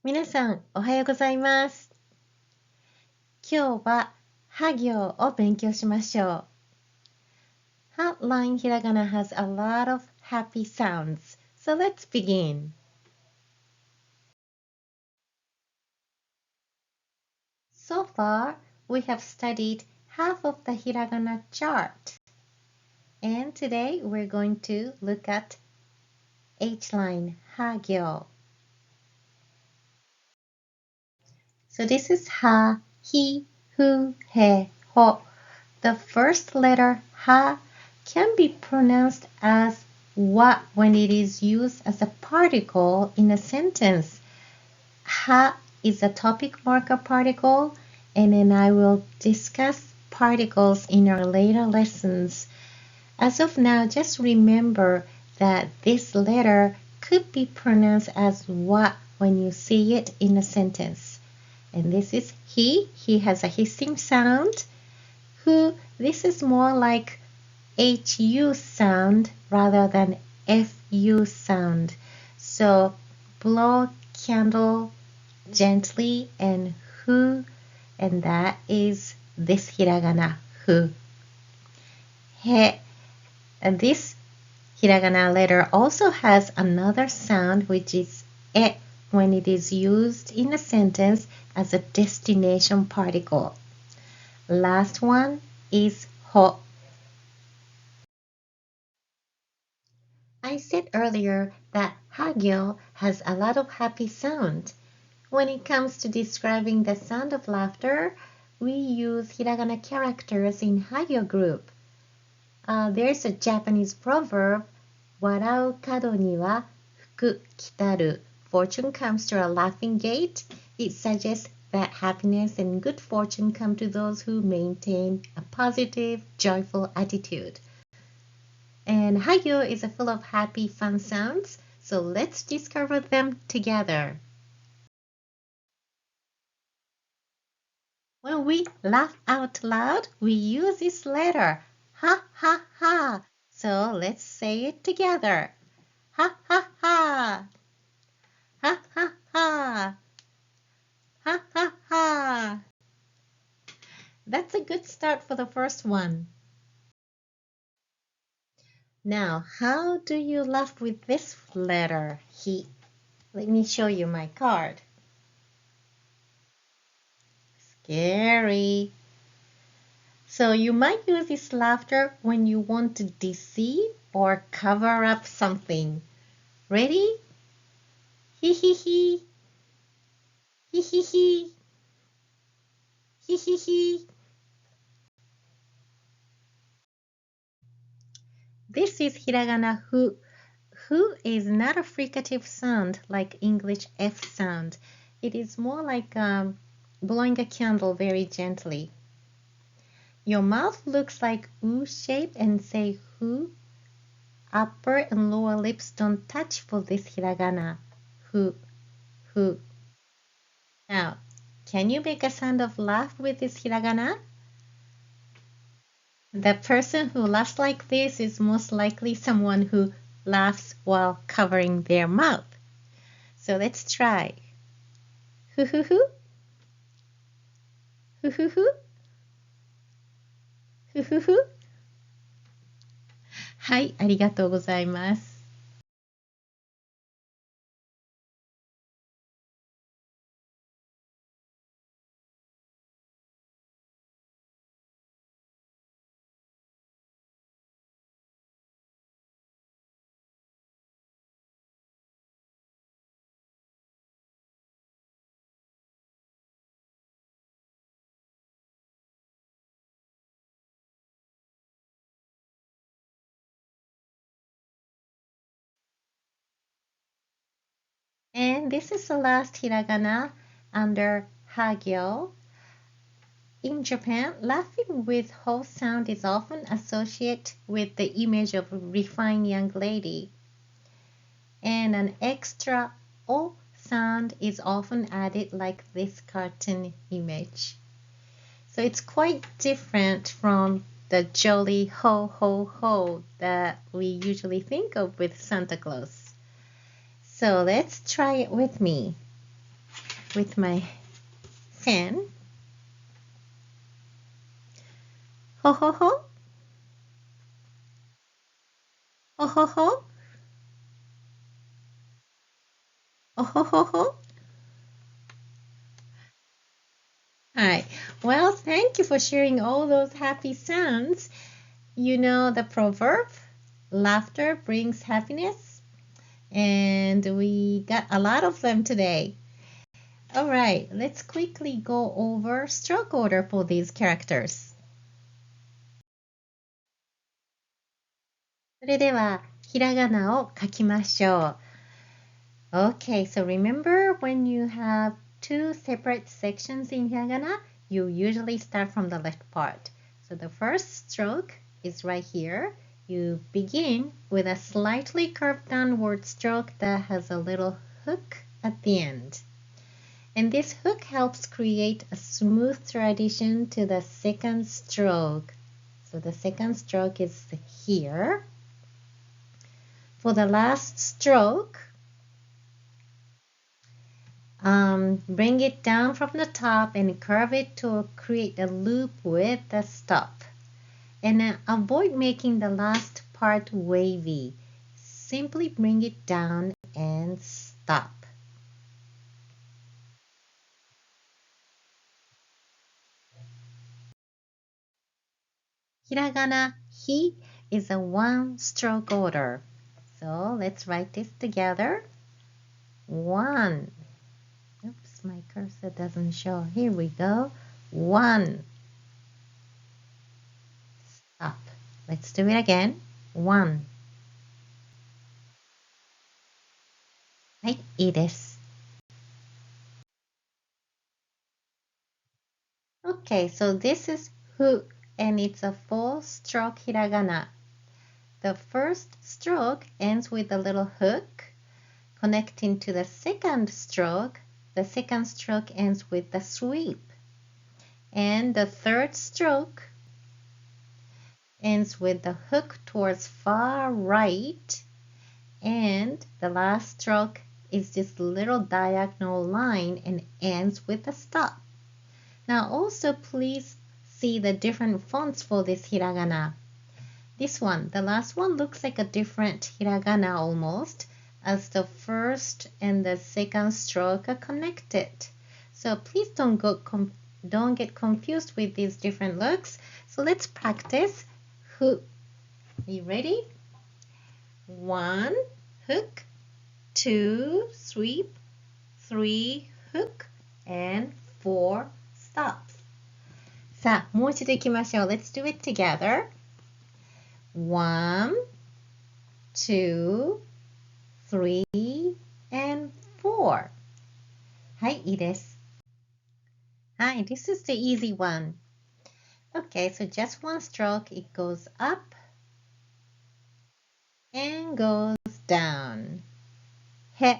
皆さん、おはようございます。今日は、は行を勉強しましょう。Hotline Hiragana has a lot of happy sounds, so let's begin. So far, we have studied half of the Hiragana chart. And today, we're going to look at H-line, ha行. So this is ha, hi, hu, he, ho. The first letter ha can be pronounced as wa when it is used as a particle in a sentence. Ha is a topic marker particle, and then I will discuss particles in our later lessons. As of now, just remember that this letter could be pronounced as wa when you see it in a sentence. And this is he. He has a hissing sound. Hu, this is more like HU sound rather than FU sound. So blow candle gently and hu, and that is this hiragana, hu. He, and this hiragana letter also has another sound which is e when it is used in a sentence as a destination particle. Last one is ho. I said earlier that hagyo has a lot of happy sound. When it comes to describing the sound of laughter, we use hiragana characters in hagyo group. There's a Japanese proverb, warau kado ni wa fuku kitaru. Fortune comes to a laughing gate. It suggests that happiness and good fortune come to those who maintain a positive, joyful attitude. And hagyo is full of happy, fun sounds, so let's discover them together. When we laugh out loud, we use this letter, ha ha ha. So let's say it together. Ha ha ha. Ha ha ha. Ha ha ha. That's a good start for the first one. Now, how do you laugh with this letter, he? Let me show you my card. Scary. So you might use this laughter when you want to deceive or cover up something. Ready? Hee hee hee. Hee hee hee. Hee hee hee. This is hiragana hu. Hu is not a fricative sound like English F sound. It is more like blowing a candle very gently. Your mouth looks like U shape and say hu. Upper and lower lips don't touch for this hiragana. Hu, hu. Now, can you make a sound of laugh with this hiragana? The person who laughs like this is most likely someone who laughs while covering their mouth. So let's try. Hu hu hu. Hu hu hu. Hu hu hu. はい、ありがとうございます。And this is the last hiragana under hagyo. In Japan, laughing with ho sound is often associated with the image of a refined young lady. And an extra o sound is often added like this cartoon image. So it's quite different from the jolly ho ho ho that we usually think of with Santa Claus. So let's try it with me. with my pen. ほほほ。ほほほ。ほほほほ。Hi. Well, thank you for sharing all those happy sounds. You know the proverb, laughter brings happiness, and we got a lot of them today. All right, let's quickly go over stroke order for these characters. それでは、ひらがなを書きましょう。Okay, so remember when you have two separate sections in hiragana, you usually start from the left part. So the first stroke is right here. You begin with a slightly curved downward stroke that has a little hook at the end. And this hook helps create a smooth transition to the second stroke. So the second stroke is here. For the last stroke, bring it down from the top and curve it to create a loop with the stop. And avoid making the last part wavy. Simply bring it down and stop. Hiragana hi is a one-stroke order. So let's write this together. 1. Oops, my cursor doesn't show. Here we go. 1. Stop. Let's do it again. 1. はい、いいです。Okay, so this is hu, and it's a full stroke hiragana. The first stroke ends with a little hook connecting to the second stroke. The second stroke ends with the sweep. And the third stroke ends with the hook towards far right. And the last stroke is this little diagonal line and ends with a stop. Now also please see the different fonts for this hiragana. This one, the last one, looks like a different hiragana almost, as the first and the second stroke are connected. So please don't get confused with these different looks. So let's practice. Are you ready? 1 hook, 2 sweep, 3 hook, and 4 stops. さあ、もう一度行きましょう。Let's do it together. 1, 2, 3, and 4. はい、いいです。Hi, this is the easy one. Okay, so just one stroke, it goes up and goes down. He.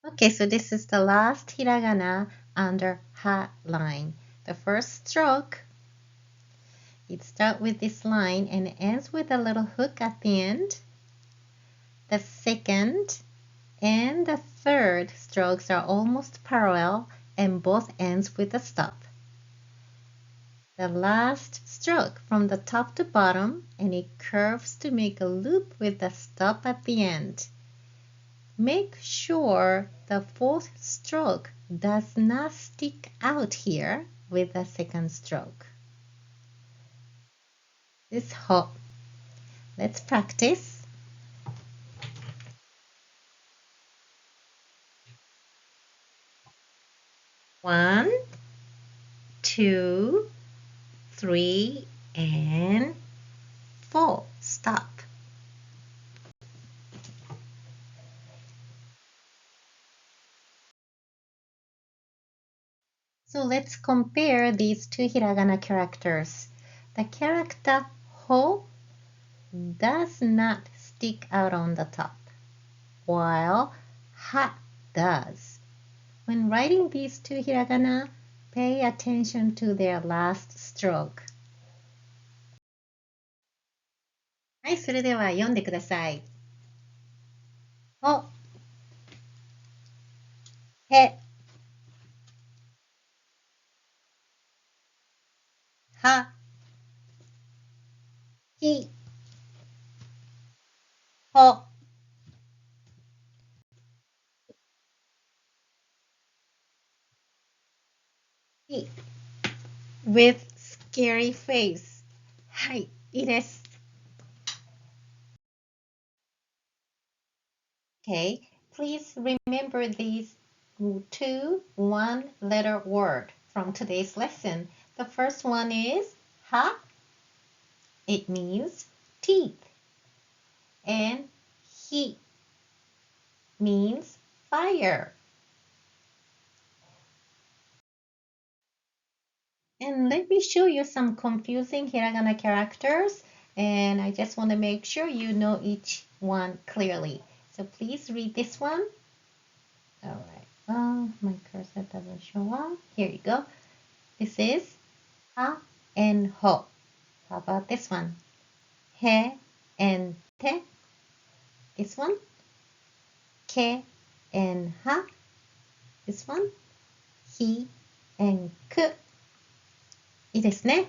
Okay, so this is the last hiragana under ha line. The first stroke, it starts with this line and ends with a little hook at the end. The second and the third strokes are almost parallel and both ends with a stop. The last stroke from the top to bottom, and it curves to make a loop with a stop at the end. Make sure the fourth stroke does not stick out here with the second stroke. This ho. Let's practice. 1, 2, 3, and 4. Stop. So let's compare these two hiragana characters. The character ho does not stick out on the top, while ha does. When writing these two hiragana, pay attention to their last stroke. はい、それでは読んでください。ほ、へ、は、ひ、ほ、ひ with scary face. はい、いいです。Okay, please remember these two one-letter word from today's lesson. The first one is ha. It means teeth. And hi means fire. And let me show you some confusing hiragana characters. And I just want to make sure you know each one clearly. So please read this one. All right. Oh, my cursor doesn't show up. Here you go. This is ha and ho. How about this one? He and te. This one. Ke and ha. This one. Hi and ku. いいですね。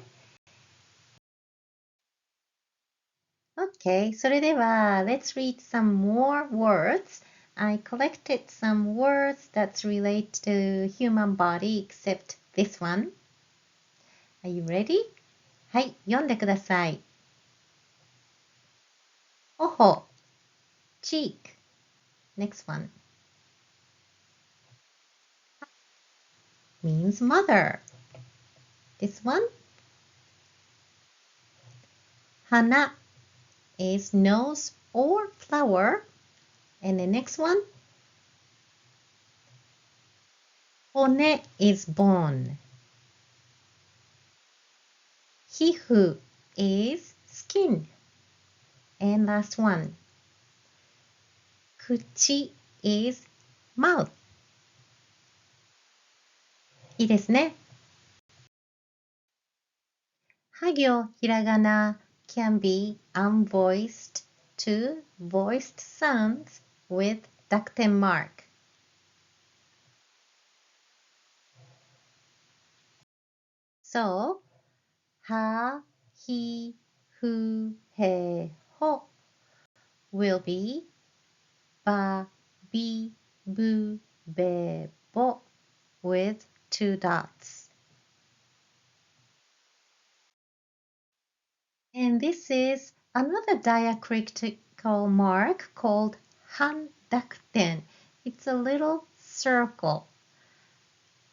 Okay, それでは let's read some more words. I collected some words that relate to human body except this one. Are you ready? はい、読んでください。頬 cheek. Next one. Means mother. This one. Hana is nose or flower. And the next one. Hone is bone. Hifu is skin. And last one. Kuchi is mouth. いいですね。は行ひらがな can be unvoiced to voiced sounds with dakuten mark. So, は、ひ、ふ、へ、ほ will be ば、び、ぶ、べ、ぼ with two dots. And this is another diacritical mark called handakuten. It's a little circle.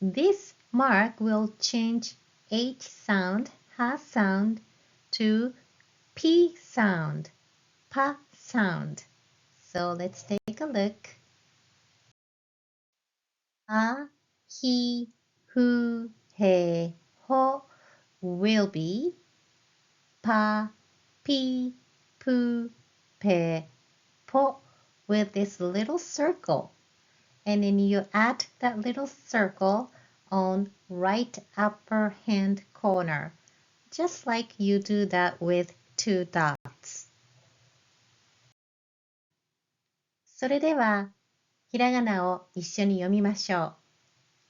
This mark will change H sound, ha sound, to P sound, pa sound. So let's take a look. Ha, hi, hu, he, ho will be pa, pi, pu, pe, po with this little circle. And then you add that little circle on right upper hand corner, just like you do that with two dots. それでは、ひらがなを一緒に読みましょ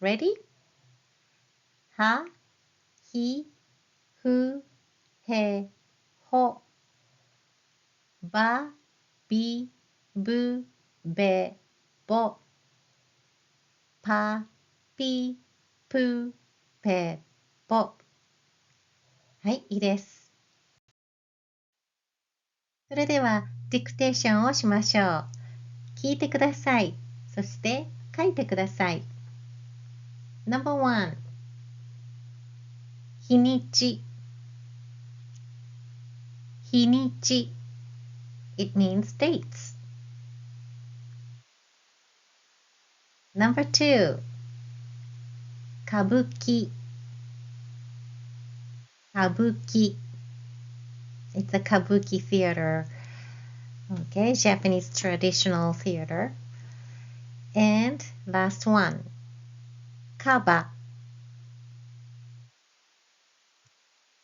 う。Ready? は、ひ、ふ、へ、ほ、ば、び、ぶ、べ、ぼ、ぱ、ぴ、ぷ、ぺ、ぽ。はい、いいです。それでは、ディクテーションをしましょう。聞いてください。そして書いてください。No.1 日にち日にち It means dates. No.2 歌舞伎歌舞伎 It's a kabuki theater. Okay, Japanese traditional theater. And last one. Kaba.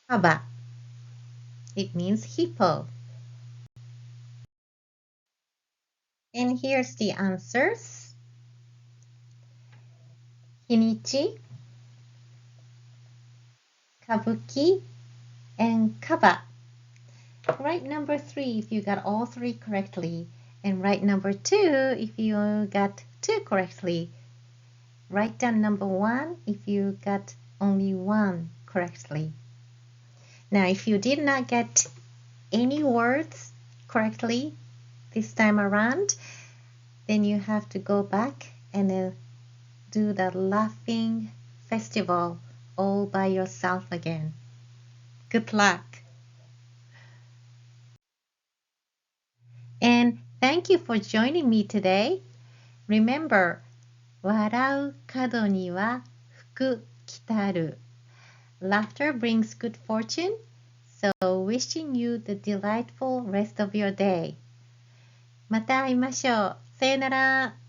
Kaba. It means hippo. And here's the answers. 日にち、歌舞伎, and kaba. Write number 3 if you got all 3 correctly, and write number 2 if you got 2 correctly. Write down number 1 if you got only 1 correctly. Now, if you did not get any words correctly this time around, then you have to go back and do the laughing festival all by yourself again. Good luck. And thank you for joining me today. Remember, 笑う門には福来たる. Laughter brings good fortune, so wishing you the delightful rest of your day. また会いましょう。さよなら。